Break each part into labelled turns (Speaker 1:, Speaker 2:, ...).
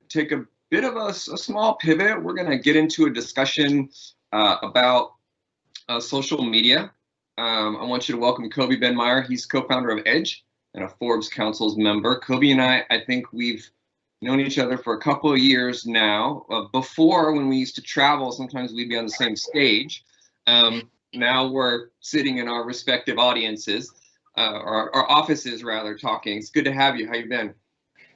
Speaker 1: take a bit of a small pivot. We're going to get into a discussion about social media. I want you to welcome Kobi Ben-Meir. He's co-founder of Edge and a Forbes Council's member. Kobi and I think we've known each other for a couple of years now. Before, when we used to travel, sometimes we'd be on the same stage. Now we're sitting in our respective audiences, or our offices rather, talking. It's good to have you. How you been?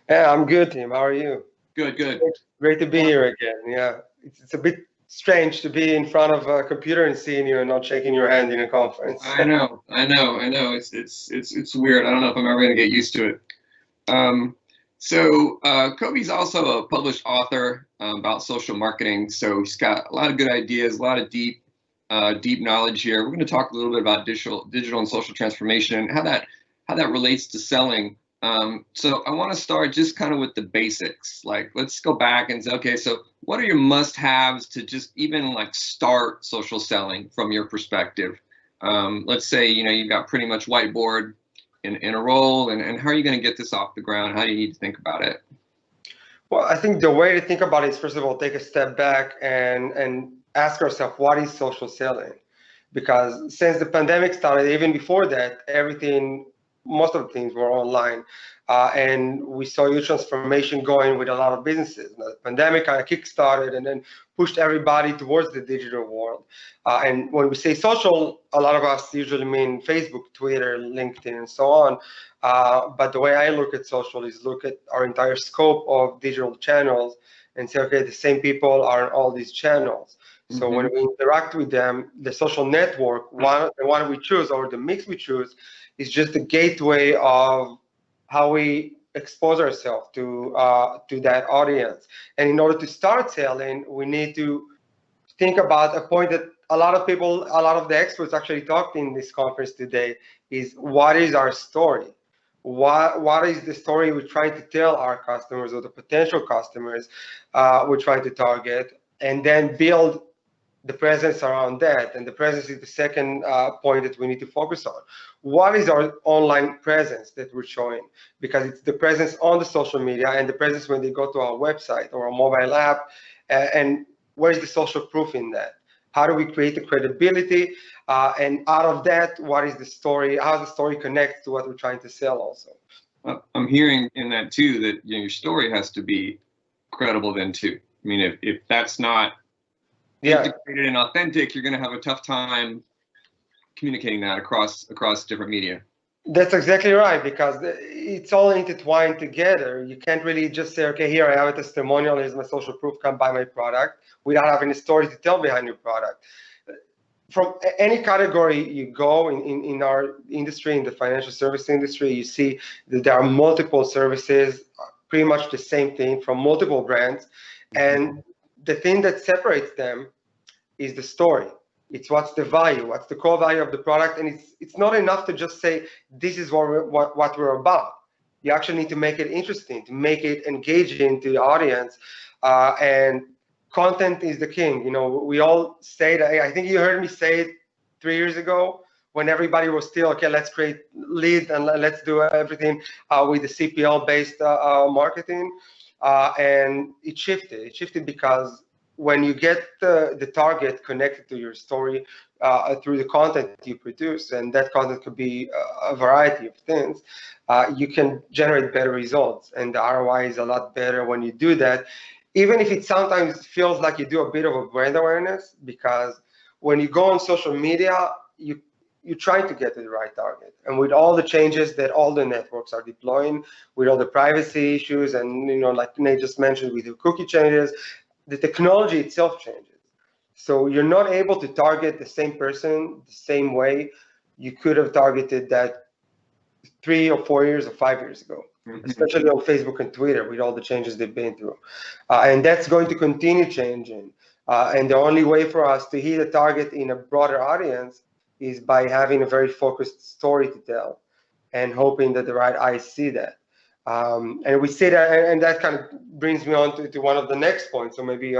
Speaker 2: Yeah, I'm good, Tim. How are you?
Speaker 1: Good, good.
Speaker 2: Great to be here again. Yeah, it's a bit strange to be in front of a computer and seeing you and not shaking your hand in a conference.
Speaker 1: I know. It's weird. I don't know if I'm ever gonna get used to it. Kobi's also a published author about social marketing. So he's got a lot of good ideas, a lot of deep knowledge here. We're going to talk a little bit about digital and social transformation and how that relates to selling. So I want to start just kind of with the basics. Like, let's go back and say, okay, so what are your must-haves to just even like start social selling from your perspective? Let's say, you've got pretty much whiteboard in a role, and how are you going to get this off the ground? How do you need to think about it?
Speaker 2: Well, I think the way to think about it is, first of all, take a step back and ask yourself, what is social selling? Because since the pandemic started, even before that, most of the things were online. And we saw huge transformation going with a lot of businesses. The pandemic kind of kickstarted and then pushed everybody towards the digital world. And when we say social, a lot of us usually mean Facebook, Twitter, LinkedIn, and so on. But the way I look at social is look at our entire scope of digital channels and say, okay, the same people are on all these channels. So when we interact with them, the social network, the one we choose or the mix we choose, is just a gateway of how we expose ourselves to that audience. And in order to start selling, we need to think about a point that a lot of the experts actually talked in this conference today is, what is our story? What is the story we're trying to tell our customers or the potential customers we're trying to target, and then build the presence around that. And the presence is the second point that we need to focus on. What is our online presence that we're showing? Because it's the presence on the social media and the presence when they go to our website or our mobile app. And where's the social proof in that? How do we create the credibility? And out of that, what is the story? How does the story connect to what we're trying to sell also?
Speaker 1: I'm hearing in that too that your story has to be credible then too. I mean, if that's not integrated and authentic, you're going to have a tough time communicating that across different media.
Speaker 2: That's exactly right, because it's all intertwined together. You can't really just say, okay, here I have a testimonial, here's my social proof, come buy my product, without having a story to tell behind your product. From any category you go in our industry, in the financial service industry, you see that there are multiple services, pretty much the same thing from multiple brands. And the thing that separates them is the story. It's what's the value, what's the core value of the product. And it's not enough to just say, this is what we're about. You actually need to make it interesting, to make it engaging to the audience. And content is the king. We all say that. I think you heard me say it 3 years ago when everybody was still, okay, let's create lead and let's do everything with the CPL-based marketing. And it shifted because when you get the target connected to your story through the content you produce, and that content could be a variety of things, you can generate better results. And the ROI is a lot better when you do that, even if it sometimes feels like you do a bit of a brand awareness, because when you go on social media, you're trying to get to the right target. And with all the changes that all the networks are deploying, with all the privacy issues, and like Nate just mentioned, with the cookie changes, the technology itself changes. So you're not able to target the same person the same way you could have targeted that 3 or 4 years or 5 years ago, especially on Facebook and Twitter with all the changes they've been through. And that's going to continue changing. And the only way for us to hit a target in a broader audience is by having a very focused story to tell and hoping that the right eyes see that. And we see that, and that kind of brings me on to one of the next points. So maybe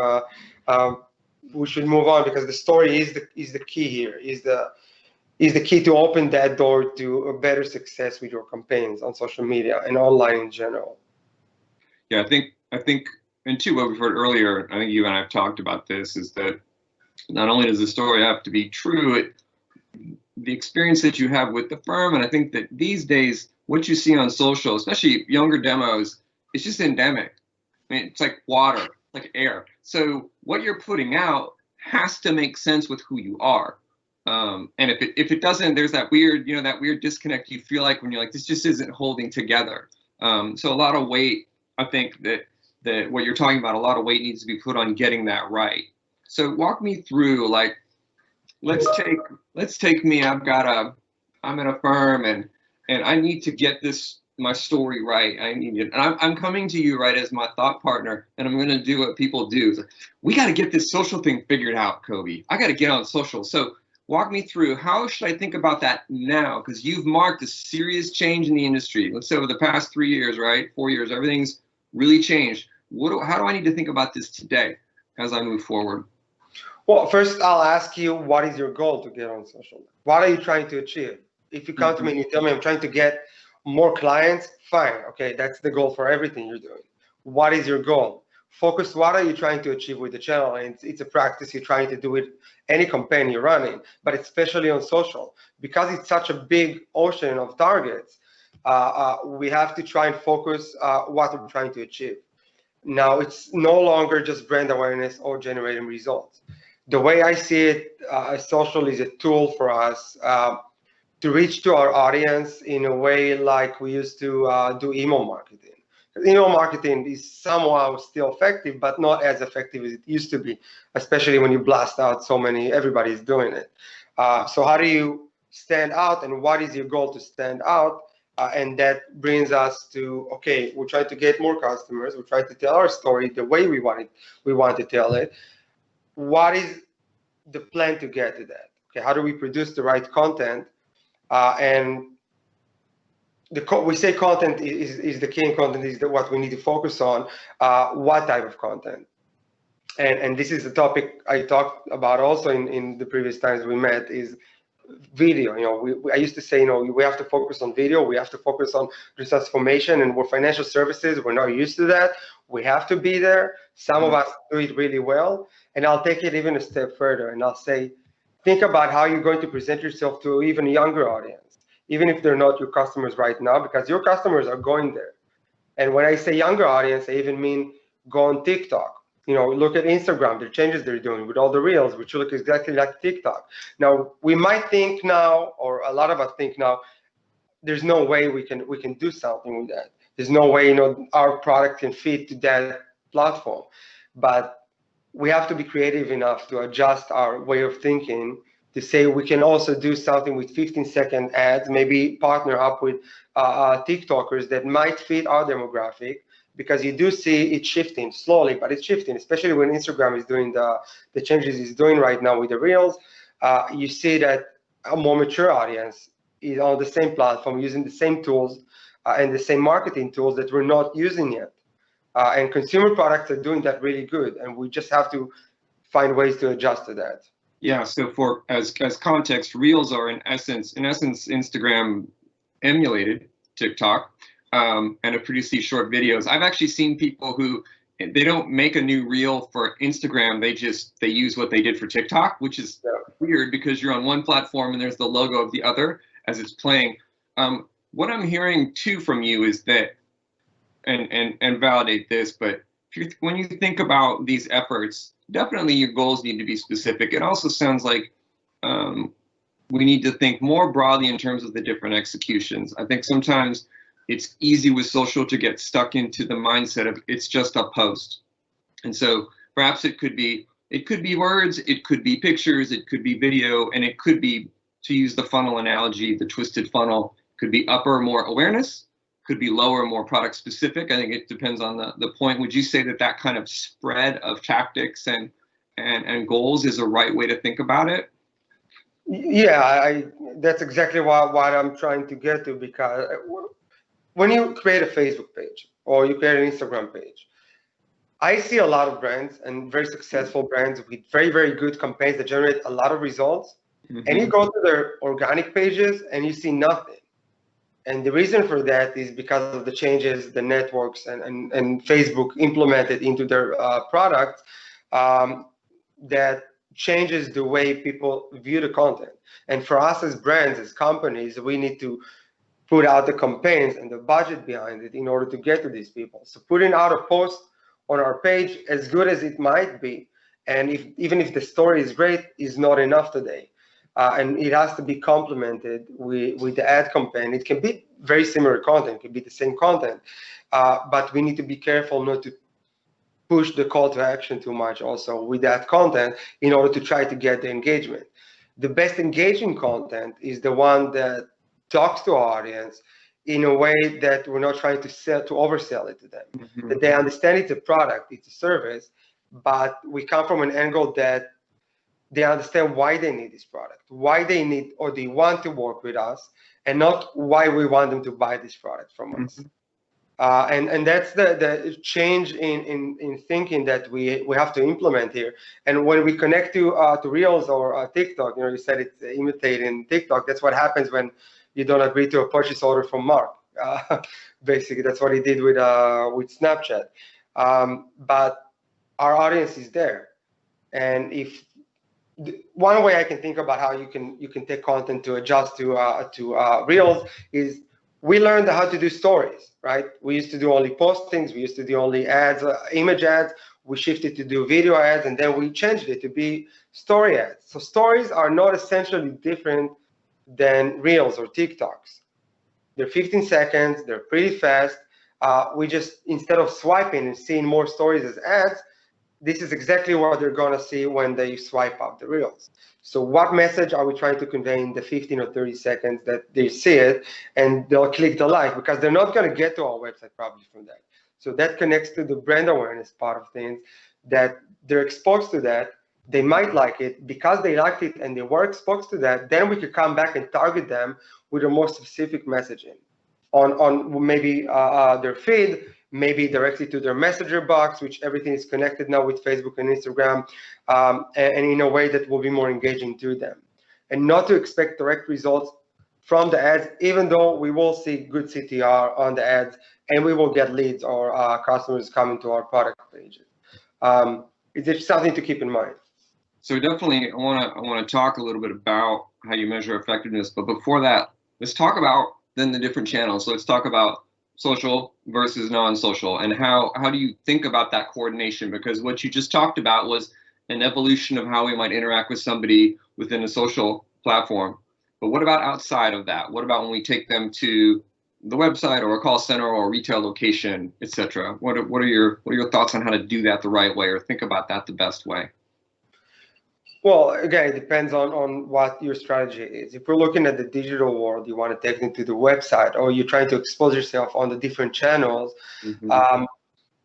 Speaker 2: we should move on, because the story is the key here, is the key to open that door to a better success with your campaigns on social media and online in general.
Speaker 1: Yeah, I think I think, and two, what we've heard earlier, I think you and I have talked about this, is that not only does the story have to be true, the experience that you have with the firm, and I think that these days, what you see on social, especially younger demos, it's just endemic. I mean, it's like water, like air. So what you're putting out has to make sense with who you are. And if it doesn't, there's that weird, that weird disconnect you feel like when you're like, this just isn't holding together. So a lot of weight, I think that what you're talking about, a lot of weight needs to be put on getting that right. So walk me through, like, let's take me. I'm at a firm and I need to get my story right. I need it, and I'm coming to you, right, as my thought partner, and I'm going to do what people do. It's like, we got to get this social thing figured out, Kobi. I got to get on social. So walk me through, how should I think about that now? Because you've marked a serious change in the industry. Let's say over the past 3 years, right, 4 years, everything's really changed. How do I need to think about this today as I move forward?
Speaker 2: Well, first I'll ask you, what is your goal to get on social? What are you trying to achieve? If you come to me and you tell me I'm trying to get more clients, fine. Okay, that's the goal for everything you're doing. What is your goal? Focus, what are you trying to achieve with the channel? And it's a practice you're trying to do with any campaign you're running, but especially on social. Because it's such a big ocean of targets, we have to try and focus what we're trying to achieve. Now, it's no longer just brand awareness or generating results. The way I see it, social is a tool for us to reach to our audience in a way like we used to do email marketing. Email marketing is somehow still effective, but not as effective as it used to be, especially when you blast out so many, everybody's doing it. So how do you stand out, and what is your goal to stand out? And that brings us to, okay, we're trying to get more customers. We're trying to tell our story the way we want to tell it. What is the plan to get to that? Okay, how do we produce the right content? And we say content is the key, and content is what we need to focus on. What type of content? And this is the topic I talked about also in the previous times we met, is video. I used to say, we have to focus on video. We have to focus on research formation, and we're financial services. We're not used to that. We have to be there. Some of us do it really well. And I'll take it even a step further, and I'll say, think about how you're going to present yourself to even a younger audience, even if they're not your customers right now, because your customers are going there. And when I say younger audience, I even mean go on TikTok. Look at Instagram, the changes they're doing with all the reels, which look exactly like TikTok. Now, we might think now, or a lot of us think now, there's no way we can do something with that. There's no way, our product can fit to that platform. But we have to be creative enough to adjust our way of thinking to say we can also do something with 15-second ads, maybe partner up with TikTokers that might fit our demographic, because you do see it shifting slowly, but it's shifting, especially when Instagram is doing the changes it's doing right now with the reels. You see that a more mature audience is on the same platform, using the same tools and the same marketing tools that we're not using yet. And consumer products are doing that really good, and we just have to find ways to adjust to that.
Speaker 1: Yeah. So for as context, reels are in essence Instagram emulated TikTok, and have produced these short videos. I've actually seen people who, they don't make a new reel for Instagram. They use what they did for TikTok, which is weird because you're on one platform and there's the logo of the other as it's playing. What I'm hearing too from you is that, and validate this, but when you think about these efforts, definitely your goals need to be specific. It also sounds like we need to think more broadly in terms of the different executions. I think sometimes it's easy with social to get stuck into the mindset of it's just a post. And so perhaps it could be words, it could be pictures, it could be video, and it could be, to use the funnel analogy, the twisted funnel, could be upper, more awareness, could be lower, more product specific. I think it depends on the point. Would you say that kind of spread of tactics and goals is a right way to think about it?
Speaker 2: Yeah, that's exactly what I'm trying to get to, because when you create a Facebook page or you create an Instagram page, I see a lot of brands, and very successful brands with very, very good campaigns that generate a lot of results. And you go to their organic pages and you see nothing. And the reason for that is because of the changes the networks and Facebook implemented into their product, that changes the way people view the content. And for us as brands, as companies, we need to put out the campaigns and the budget behind it in order to get to these people. So putting out a post on our page, as good as it might be, and even if the story is great, is not enough today. And it has to be complemented with the ad campaign. It can be very similar content, it can be the same content, but we need to be careful not to push the call to action too much also with that content in order to try to get the engagement. The best engaging content is the one that talks to our audience in a way that we're not trying to oversell it to them, that they understand it's a product, it's a service, but we come from an angle that they understand why they need this product, why they need or they want to work with us, and not why we want them to buy this product from us. And that's the change in thinking that we have to implement here. And when we connect to Reels or TikTok, you said it's imitating TikTok. That's what happens when you don't agree to a purchase order from Mark. Basically, that's what he did with Snapchat. But our audience is there, and if one way I can think about how you can take content to adjust to Reels is we learned how to do stories, right? We used to do only postings, we used to do only ads, image ads. We shifted to do video ads, and then we changed it to be story ads. So stories are not essentially different than Reels or TikToks. They're 15 seconds, they're pretty fast. We just, instead of swiping and seeing more stories as ads, this is exactly what they're gonna see when they swipe up the Reels. So what message are we trying to convey in the 15 or 30 seconds that they see it and they'll click the like, because they're not gonna get to our website probably from that. So that connects to the brand awareness part of things, that they're exposed to that, they might like it. Because they liked it and they were exposed to that, then we could come back and target them with a more specific messaging on maybe their feed, maybe directly to their messenger box, which everything is connected now with Facebook and Instagram, and in a way that will be more engaging to them. And not to expect direct results from the ads, even though we will see good CTR on the ads and we will get leads or customers coming to our product pages. It's just something to keep in mind.
Speaker 1: So definitely, I want to talk a little bit about how you measure effectiveness. But before that, let's talk about then the different channels. So let's talk about social versus non-social, and how do you think about that coordination? Because what you just talked about was an evolution of how we might interact with somebody within a social platform. But what about outside of that? What about when we take them to the website or a call center or a retail location, etc.? What are your thoughts on how to do that the right way, or think about that the best way?
Speaker 2: Well, again, it depends on what your strategy is. If we're looking at the digital world, you want to take them to the website, or you're trying to expose yourself on the different channels.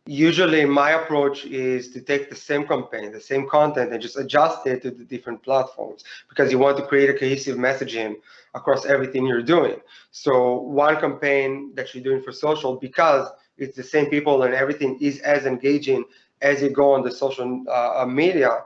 Speaker 2: Usually my approach is to take the same campaign, the same content, and just adjust it to the different platforms, because you want to create a cohesive messaging across everything you're doing. So one campaign that you're doing for social, because it's the same people and everything is as engaging as you go on the social media,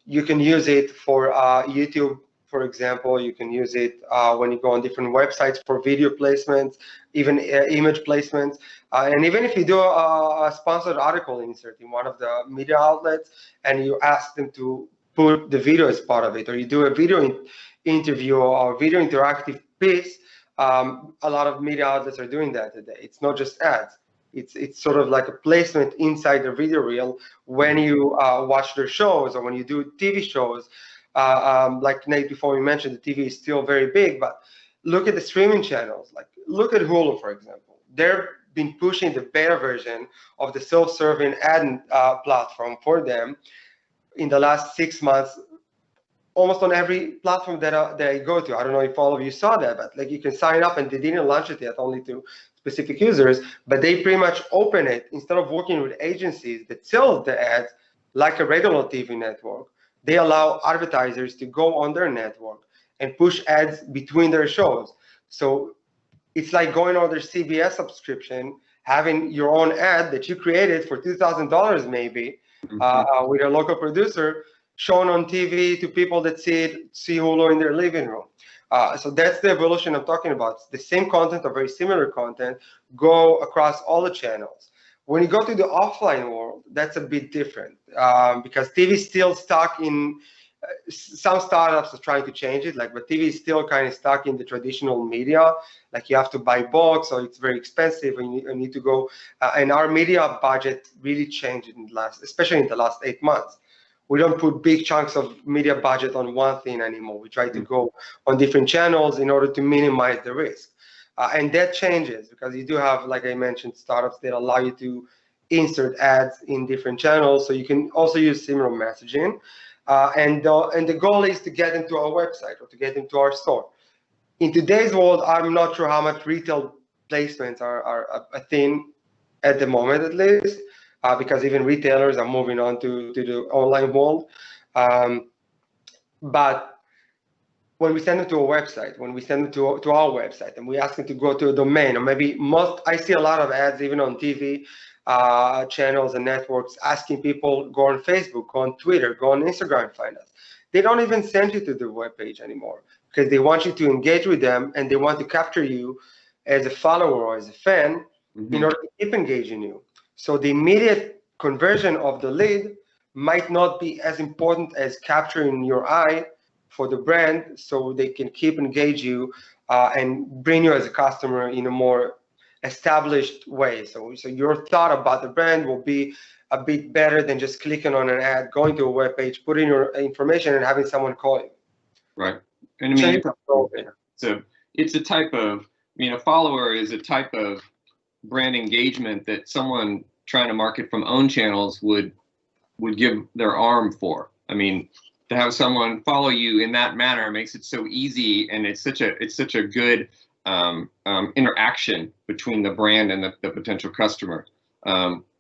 Speaker 2: you can use it for YouTube, for example. You can use it when you go on different websites for video placements, even image placements. And even if you do a sponsored article insert in one of the media outlets and you ask them to put the video as part of it, or you do a video interview or video interactive piece, a lot of media outlets are doing that today. It's not just ads. It's sort of like a placement inside the video reel when you watch their shows, or when you do TV shows. Like Nate before we mentioned, the TV is still very big, but look at the streaming channels. Like look at Hulu, for example. They've been pushing the beta version of the self-serving ad platform for them in the last 6 months, almost on every platform that I go to. I don't know if all of you saw that, but like you can sign up, and they didn't launch it yet, only to specific users, but they pretty much open it. Instead of working with agencies that sell the ads like a regular TV network, they allow advertisers to go on their network and push ads between their shows. So it's like going on their CBS subscription, having your own ad that you created for $2,000 maybe, with a local producer, shown on TV to people that see Hulu in their living room. So that's the evolution I'm talking about. The same content or very similar content go across all the channels. When you go to the offline world, that's a bit different because TV is still stuck in. Some startups are trying to change it, but TV is still kind of stuck in the traditional media. Like you have to buy books, or it's very expensive, and you need to go. And our media budget really changed especially in the last 8 months. We don't put big chunks of media budget on one thing anymore. We try to go on different channels in order to minimize the risk. And that changes because you do have, like I mentioned, startups that allow you to insert ads in different channels. So you can also use similar messaging. And the goal is to get into our website or to get into our store. In today's world, I'm not sure how much retail placements are a thing at the moment, at least, because even retailers are moving on to the online world. But when we send them to a website, when we send them to our website, and we ask them to go to a domain, or maybe I see a lot of ads even on TV channels and networks asking people go on Facebook, go on Twitter, go on Instagram, find us. They don't even send you to the webpage anymore because they want you to engage with them and they want to capture you as a follower or as a fan in order to keep engaging you. So the immediate conversion of the lead might not be as important as capturing your eye for the brand so they can keep engage you and bring you as a customer in a more established way. So your thought about the brand will be a bit better than just clicking on an ad, going to a web page, putting your information and having someone call you.
Speaker 1: Right. And I mean, it's a type of, a follower is a type of brand engagement that someone trying to market from own channels would give their arm for. I mean, to have someone follow you in that manner makes it so easy, and it's such a good interaction between the brand and the potential customer.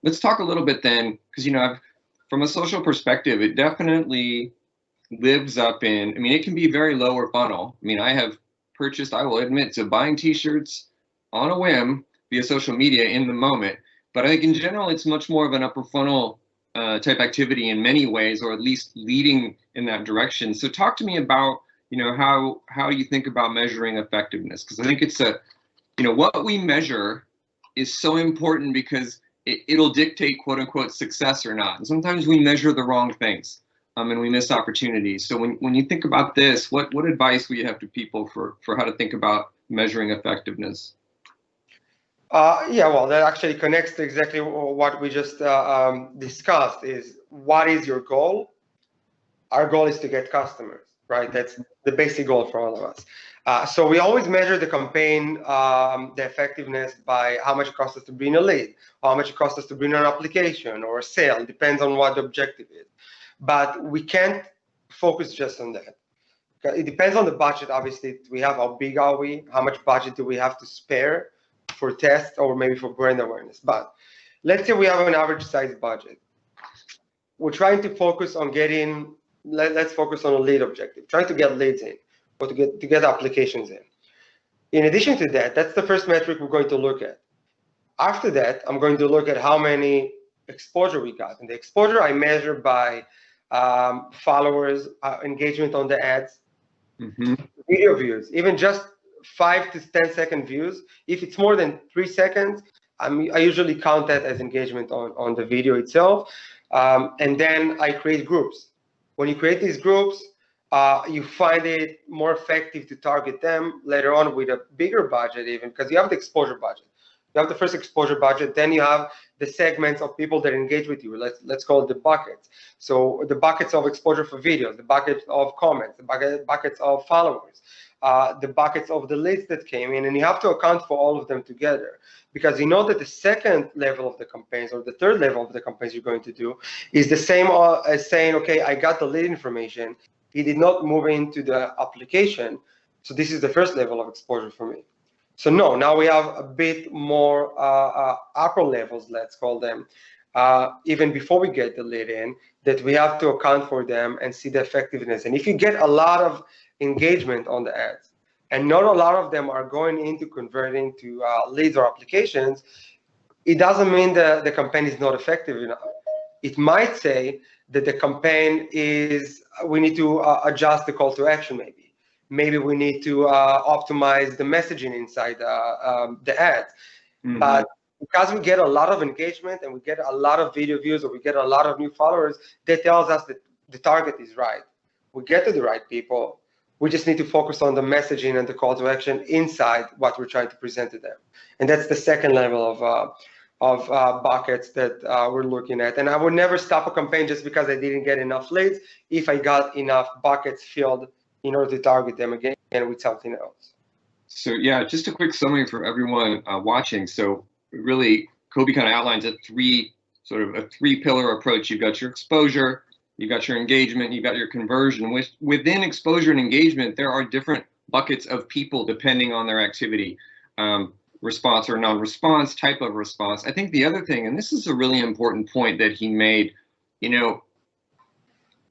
Speaker 1: Let's talk a little bit then, because from a social perspective, it definitely lives up in. I mean, it can be very lower funnel. I mean, I have purchased, I will admit, to buying T-shirts on a whim via social media in the moment, but I think in general it's much more of an upper funnel type activity in many ways, or at least leading in that direction. So talk to me about, how you think about measuring effectiveness, because I think it's what we measure is so important because it'll dictate quote unquote success or not. And sometimes we measure the wrong things and we miss opportunities. So when you think about this, what advice would you have to people for how to think about measuring effectiveness?
Speaker 2: Yeah, well, that actually connects to exactly what we just discussed. Is what is your goal? Our goal is to get customers, right? That's the basic goal for all of us. So we always measure the campaign, the effectiveness by how much it costs us to bring a lead, how much it costs us to bring an application or a sale. It depends on what the objective is. But we can't focus just on that. It depends on the budget, obviously. We have how big are we? How much budget do we have to spare for tests or maybe for brand awareness? But let's say we have an average size budget. We're trying to focus on getting, let's focus on a lead objective, trying to get leads in or to get applications in. In addition to that, that's the first metric we're going to look at. After that, I'm going to look at how many exposure we got. And the exposure I measure by followers, engagement on the ads, video views, even just 5 to 10 second views. If it's more than 3 seconds, I usually count that as engagement on the video itself. And then I create groups. When you create these groups, you find it more effective to target them later on with a bigger budget, even because you have the exposure budget. You have the first exposure budget, then you have the segments of people that engage with you. Let's call it the buckets. So the buckets of exposure for videos, the buckets of comments, the buckets of followers, the buckets of the leads that came in, and you have to account for all of them together, because you know that the second level of the campaigns or the third level of the campaigns you're going to do is the same as saying, okay, I got the lead information, he did not move into the application, so this is the first level of exposure for me. So no, now we have a bit more upper levels, let's call them, even before we get the lead in, that we have to account for them and see the effectiveness. And if you get a lot of engagement on the ads, and not a lot of them are going into converting to leads or applications, it doesn't mean that the campaign is not effective enough. It might say that the campaign is, we need to adjust the call to action maybe. Maybe we need to optimize the messaging inside the ads.
Speaker 1: Mm-hmm.
Speaker 2: But because we get a lot of engagement and we get a lot of video views or we get a lot of new followers, that tells us that the target is right. We get to the right people. We just need to focus on the messaging and the call to action inside what we're trying to present to them. And that's the second level of buckets that we're looking at. And I would never stop a campaign just because I didn't get enough leads if I got enough buckets filled in order to target them again with something else.
Speaker 1: So yeah, just a quick summary for everyone watching. So really, Kobi kind of outlines a three-pillar approach. You've got your exposure, you've got your engagement, you've got your conversion. Within exposure and engagement, there are different buckets of people depending on their activity, response or non-response, type of response. I think the other thing, and this is a really important point that he made,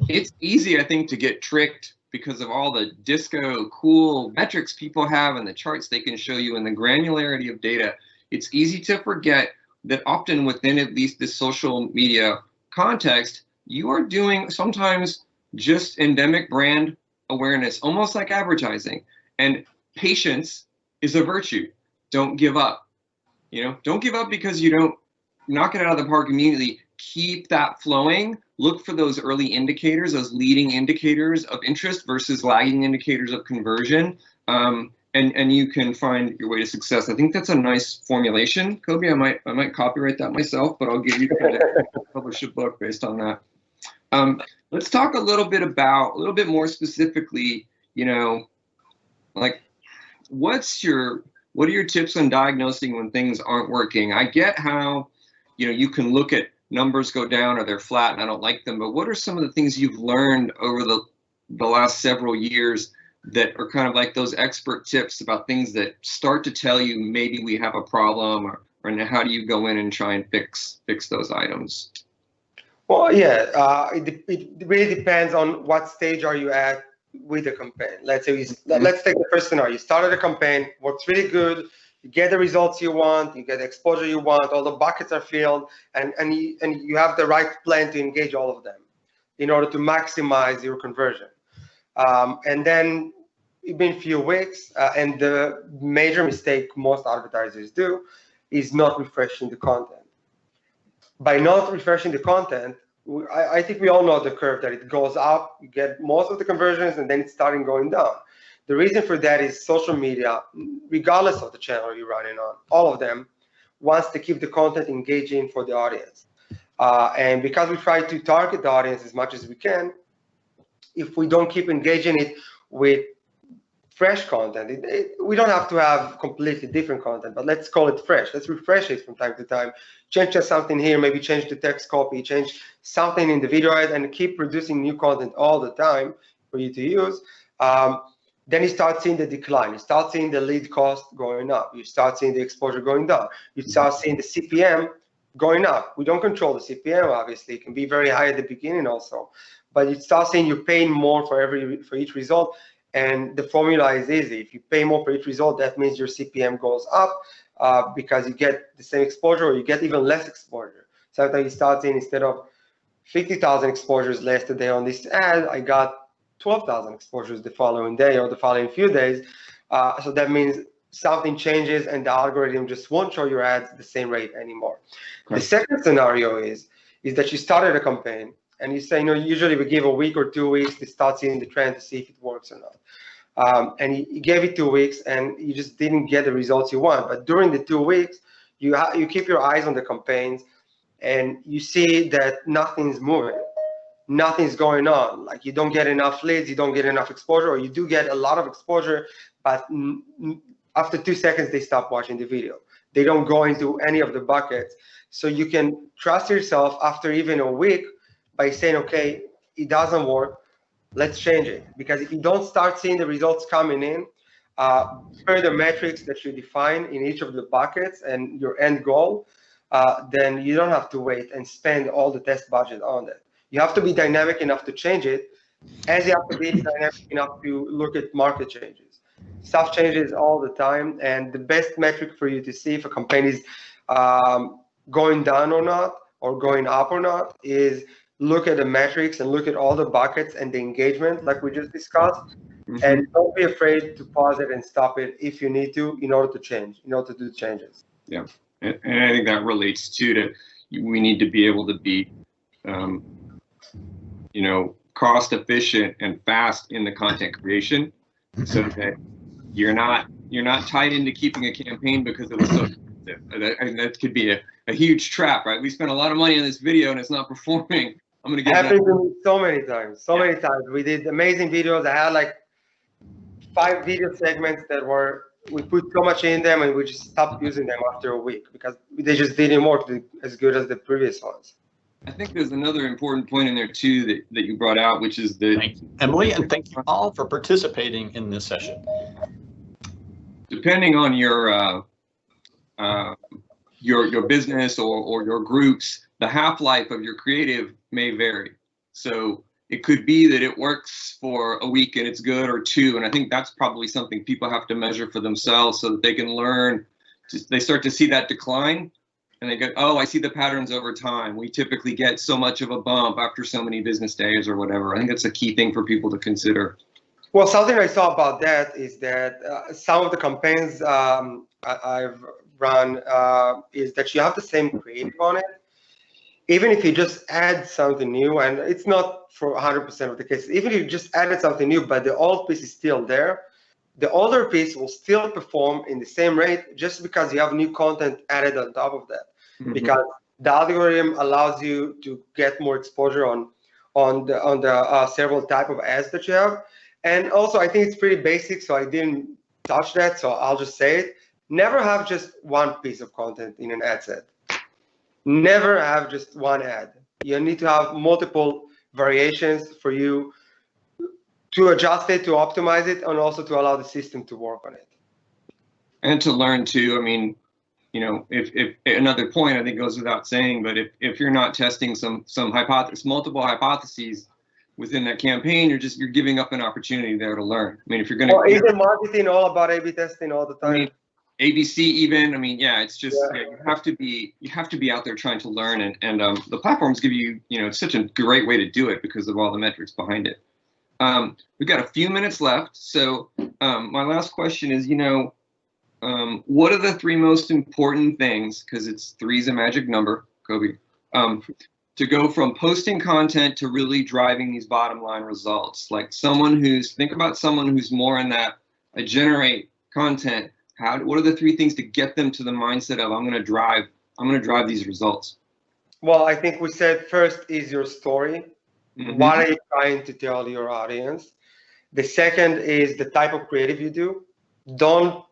Speaker 1: it's easy, I think, to get tricked because of all the disco cool metrics people have and the charts they can show you and the granularity of data. It's easy to forget that often within at least the social media context, you are doing sometimes just endemic brand awareness, almost like advertising. And patience is a virtue. Don't give up. Don't give up because you don't knock it out of the park immediately. Keep that flowing. Look for those early indicators, those leading indicators of interest versus lagging indicators of conversion, and you can find your way to success. I think that's a nice formulation, Kobi. I might copyright that myself, but I'll give you credit to publish a book based on that. Let's talk a little bit more specifically. Like, what are your tips on diagnosing when things aren't working? I get how you can look at numbers go down or they're flat and I don't like them, but what are some of the things you've learned over the last several years that are kind of like those expert tips about things that start to tell you maybe we have a problem, or how do you go in and try and fix those items?
Speaker 2: Well, yeah, it really depends on what stage are you at with the campaign. Let's say let's take the first scenario. You started a campaign, works really good. You get the results you want, you get the exposure you want, all the buckets are filled, and you have the right plan to engage all of them in order to maximize your conversion. And then it's been a few weeks, and the major mistake most advertisers do is not refreshing the content. By not refreshing the content, I think we all know the curve that it goes up, you get most of the conversions, and then it's starting going down. The reason for that is social media, regardless of the channel you're running on, all of them wants to keep the content engaging for the audience. And because we try to target the audience as much as we can, if we don't keep engaging it with fresh content, we don't have to have completely different content, but let's call it fresh. Let's refresh it from time to time. Change just something here, maybe change the text copy, change something in the video ad, and keep producing new content all the time for you to use. Then you start seeing the decline. You start seeing the lead cost going up. You start seeing the exposure going down. You start seeing the CPM going up. We don't control the CPM, obviously. It can be very high at the beginning also. But you start seeing you're paying more for each result. And the formula is easy. If you pay more for each result, that means your CPM goes up because you get the same exposure or you get even less exposure. Sometimes you start seeing instead of 50,000 exposures yesterday on this ad, I got 12,000 exposures the following day or the following few days. So that means something changes and the algorithm just won't show your ads the same rate anymore. Okay. The second scenario is that you started a campaign and you say, usually we give a week or 2 weeks to start seeing the trend to see if it works or not. And you gave it 2 weeks and you just didn't get the results you want. But during the 2 weeks, you keep your eyes on the campaigns and you see that nothing's moving. Nothing's going on. Like you don't get enough leads, you don't get enough exposure, or you do get a lot of exposure, but after 2 seconds, they stop watching the video. They don't go into any of the buckets. So you can trust yourself after even a week by saying, okay, it doesn't work, let's change it. Because if you don't start seeing the results coming in, per the metrics that you define in each of the buckets and your end goal, then you don't have to wait and spend all the test budget on that. You have to be dynamic enough to change it, as you have to be dynamic enough to look at market changes. Stuff changes all the time, and the best metric for you to see if a campaign is going down or not, or going up or not, is look at the metrics and look at all the buckets and the engagement, like we just discussed, And don't be afraid to pause it and stop it if you need to, in order to change, in order to do changes.
Speaker 1: Yeah, and I think that relates too to we need to be able to be, cost efficient and fast in the content creation, so that you're not tied into keeping a campaign because it was so expensive. And that could be a huge trap, right? We spent a lot of money on this video and it's not performing. I'm gonna get
Speaker 2: Happened to me so many times. Many times. We did amazing videos. I had like 5 video segments that we put so much in them, and we just stopped using them after a week because they just didn't work as good as the previous ones.
Speaker 1: I think there's another important point in there too that you brought out, which is the
Speaker 3: thank you, Emily, and thank you all for participating in this session.
Speaker 1: Depending on your business or your groups, the half-life of your creative may vary. So it could be that it works for a week and it's good, or 2, and I think that's probably something people have to measure for themselves so that they can learn. They start to see that decline, and they go, oh, I see the patterns over time. We typically get so much of a bump after so many business days or whatever. I think that's a key thing for people to consider.
Speaker 2: Well, something I saw about that is that some of the campaigns I've run is that you have the same creative on it. Even if you just add something new, and it's not for 100% of the cases, even if you just added something new, but the old piece is still there, the older piece will still perform in the same rate just because you have new content added on top of that. Because the algorithm allows you to get more exposure on the several type of ads that you have. And also, I think it's pretty basic, so I didn't touch that, so I'll just say it. Never have just one piece of content in an ad set. Never have just one ad. You need to have multiple variations for you to adjust it, to optimize it, and also to allow the system to work on it.
Speaker 1: And to learn too, I mean, if another point I think goes without saying, but if you're not testing multiple hypotheses within that campaign, you're giving up an opportunity there to learn. I mean, if you're going to,
Speaker 2: isn't marketing all about A/B testing all the time?
Speaker 1: I mean, ABC even. I mean, yeah, it's just you have to be out there trying to learn, and the platforms give you, it's such a great way to do it because of all the metrics behind it. We've got a few minutes left, so my last question is, what are the 3 most important things, because 3 is a magic number, Kobi, to go from posting content to really driving these bottom line results? Like think about someone who's more in that, I generate content. What are the 3 things to get them to the mindset of I'm going to drive these results?
Speaker 2: Well, I think we said first is your story. What are you trying to tell your audience? The second is the type of creative you do. Don't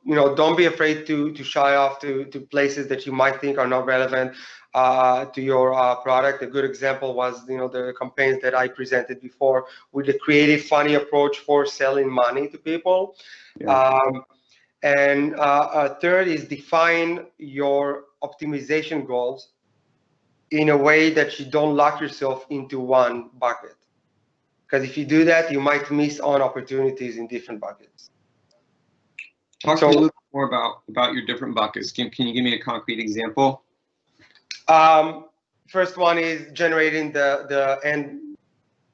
Speaker 2: be afraid to shy off to places that you might think are not relevant to your product. A good example was the campaigns that I presented before with the creative, funny approach for selling money to people. Yeah. And third is define your optimization goals in a way that you don't lock yourself into one bucket. Because if you do that, you might miss on opportunities in different buckets.
Speaker 1: Talk a little bit more about your different buckets. Can you give me a concrete example?
Speaker 2: First one is generating the end,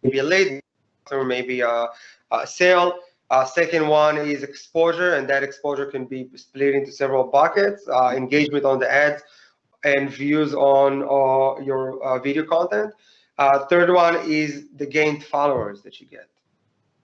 Speaker 2: maybe a lead or maybe a sale. Second one is exposure, and that exposure can be split into several buckets: engagement on the ads and views on your video content. Third one is the gained followers that you get.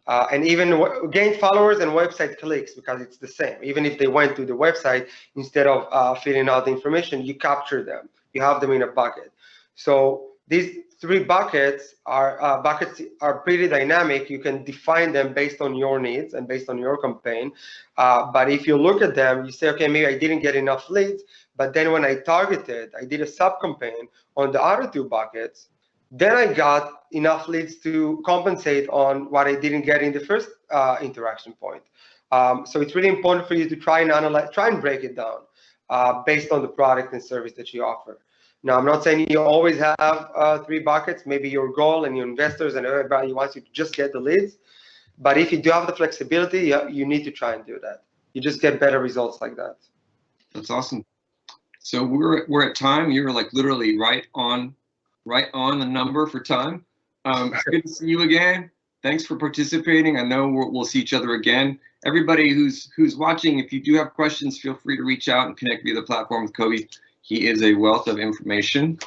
Speaker 2: And even gained followers and website clicks, because it's the same. Even if they went to the website, instead of filling out the information, you capture them. You have them in a bucket. So these 3 buckets are pretty dynamic. You can define them based on your needs and based on your campaign. But if you look at them, you say, okay, maybe I didn't get enough leads. But then when I targeted, I did a sub-campaign on the other 2 buckets, then I got enough leads to compensate on what I didn't get in the first interaction point. So it's really important for you to try and analyze, try and break it down based on the product and service that you offer. Now, I'm not saying you always have 3 buckets. Maybe your goal and your investors and everybody wants you to just get the leads. But if you do have the flexibility, you need to try and do that. You just get better results like that.
Speaker 1: That's awesome. So we're at time. You're like literally right on the number for time. It's good to see you again. thanks for participating. I know we'll see each other again. Everybody who's watching, if you do have questions, feel free to reach out and connect via the platform with Kobi. He is a wealth of information.